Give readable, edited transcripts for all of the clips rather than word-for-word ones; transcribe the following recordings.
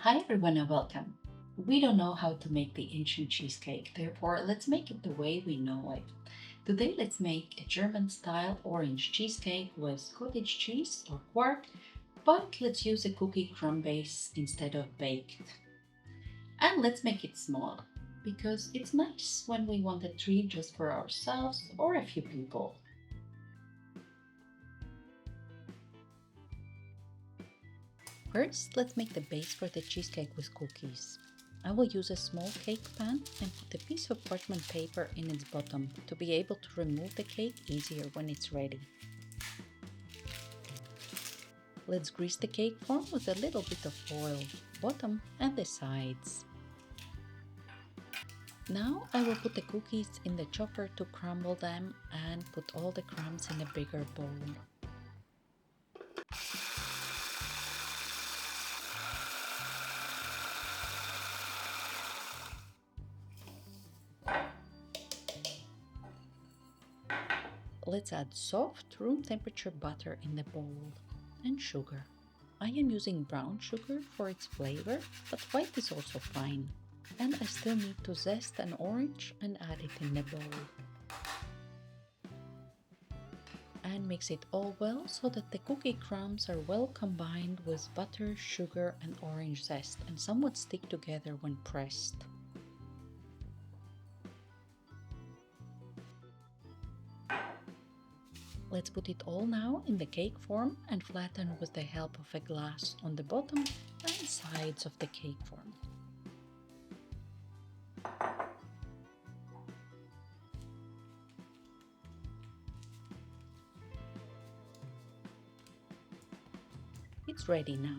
Hi everyone and welcome. We don't know how to make the ancient cheesecake, therefore let's make it the way we know it. Today let's make a German style orange cheesecake with cottage cheese or quark, but let's use a cookie crumb base instead of baked. And let's make it small, because it's nice when we want a treat just for ourselves or a few people. First, let's make the base for the cheesecake with cookies. I will use a small cake pan and put a piece of parchment paper in its bottom to be able to remove the cake easier when it's ready. Let's grease the cake form with a little bit of oil, bottom and the sides. Now I will put the cookies in the chopper to crumble them and put all the crumbs in a bigger bowl. Let's add soft, room temperature butter in the bowl and sugar. I am using brown sugar for its flavor, but white is also fine. And I still need to zest an orange and add it in the bowl. And mix it all well so that the cookie crumbs are well combined with butter, sugar and orange zest and somewhat stick together when pressed. Let's put it all now in the cake form and flatten with the help of a glass on the bottom and sides of the cake form. It's ready now.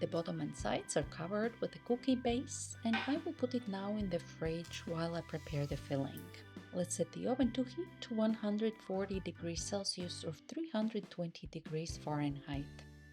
The bottom and sides are covered with a cookie base and I will put it now in the fridge while I prepare the filling. Let's set the oven to heat to 140 degrees Celsius or 320 degrees Fahrenheit.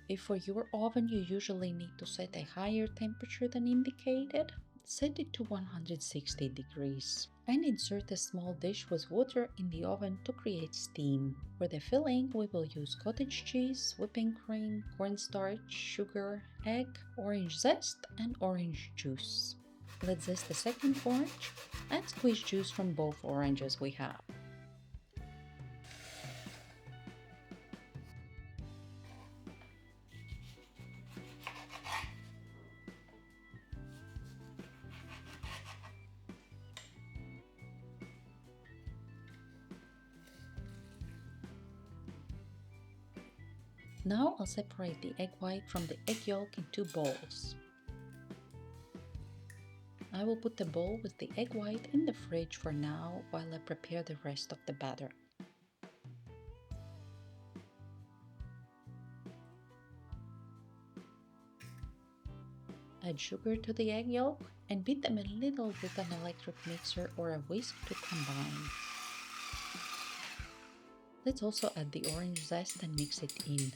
If for your oven you usually need to set a higher temperature than indicated, set it to 160 degrees and insert a small dish with water in the oven to create steam. For the filling, we will use cottage cheese, whipping cream, cornstarch, sugar, egg, orange zest and orange juice. Let's zest the second orange and squeeze juice from both oranges we have. Now I'll separate the egg white from the egg yolk in two bowls. I will put the bowl with the egg white in the fridge for now while I prepare the rest of the batter. Add sugar to the egg yolk and beat them a little with an electric mixer or a whisk to combine. Let's also add the orange zest and mix it in.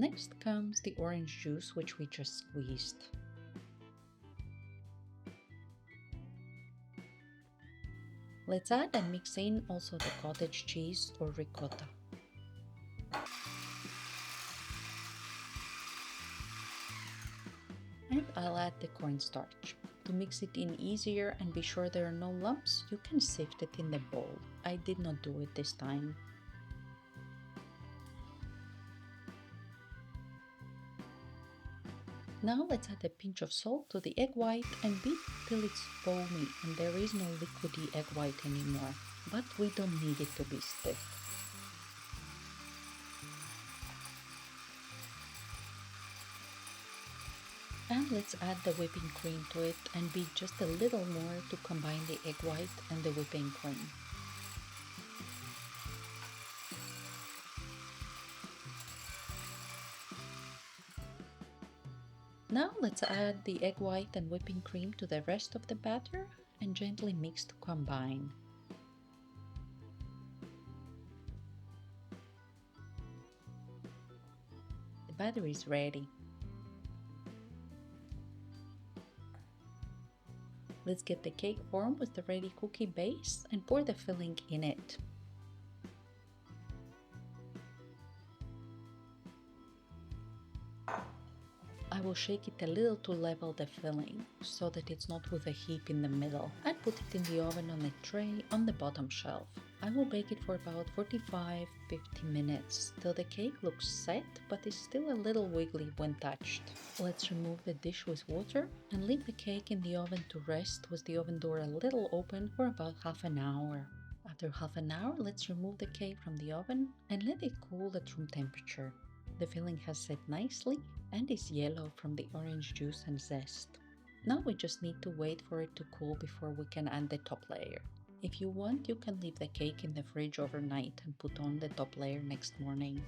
Next comes the orange juice which we just squeezed. Let's add and mix in also the cottage cheese or ricotta. And I'll add the cornstarch. To mix it in easier and be sure there are no lumps, you can sift it in the bowl. I did not do it this time. Now let's add a pinch of salt to the egg white and beat till it's foamy and there is no liquidy egg white anymore, but we don't need it to be stiff. And let's add the whipping cream to it and beat just a little more to combine the egg white and the whipping cream. Now let's add the egg white and whipping cream to the rest of the batter and gently mix to combine. The batter is ready. Let's get the cake form with the ready cookie base and pour the filling in it. I will shake it a little to level the filling, so that it's not with a heap in the middle, and put it in the oven on a tray on the bottom shelf. I will bake it for about 45-50 minutes, till the cake looks set but is still a little wiggly when touched. Let's remove the dish with water and leave the cake in the oven to rest with the oven door a little open for about half an hour. After half an hour, let's remove the cake from the oven and let it cool at room temperature. The filling has set nicely and is yellow from the orange juice and zest. Now we just need to wait for it to cool before we can add the top layer. If you want, you can leave the cake in the fridge overnight and put on the top layer next morning.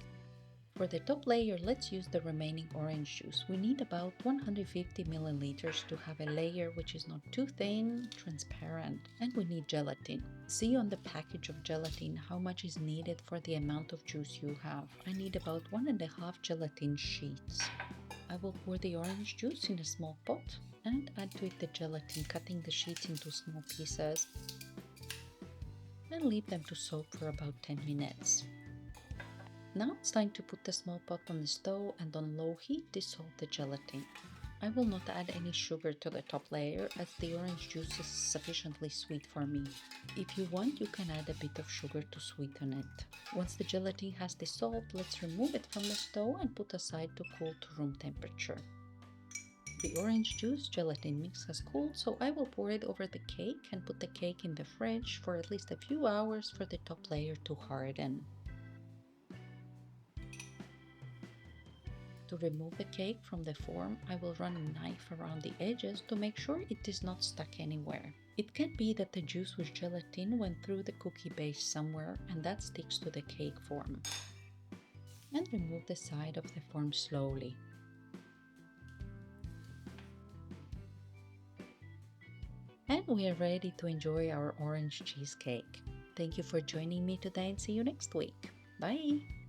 For the top layer, let's use the remaining orange juice. We need about 150 milliliters to have a layer which is not too thin, transparent, and we need gelatin. See on the package of gelatin how much is needed for the amount of juice you have. I need about 1.5 gelatin sheets. I will pour the orange juice in a small pot and add to it the gelatin, cutting the sheets into small pieces, and leave them to soak for about 10 minutes. Now it's time to put the small pot on the stove and on low heat dissolve the gelatin. I will not add any sugar to the top layer as the orange juice is sufficiently sweet for me. If you want, you can add a bit of sugar to sweeten it. Once the gelatin has dissolved, let's remove it from the stove and put aside to cool to room temperature. The orange juice gelatin mix has cooled, so I will pour it over the cake and put the cake in the fridge for at least a few hours for the top layer to harden. To remove the cake from the form, I will run a knife around the edges to make sure it is not stuck anywhere. It can be that the juice with gelatin went through the cookie base somewhere and that sticks to the cake form. And remove the side of the form slowly. And we are ready to enjoy our orange cheesecake. Thank you for joining me today and see you next week. Bye!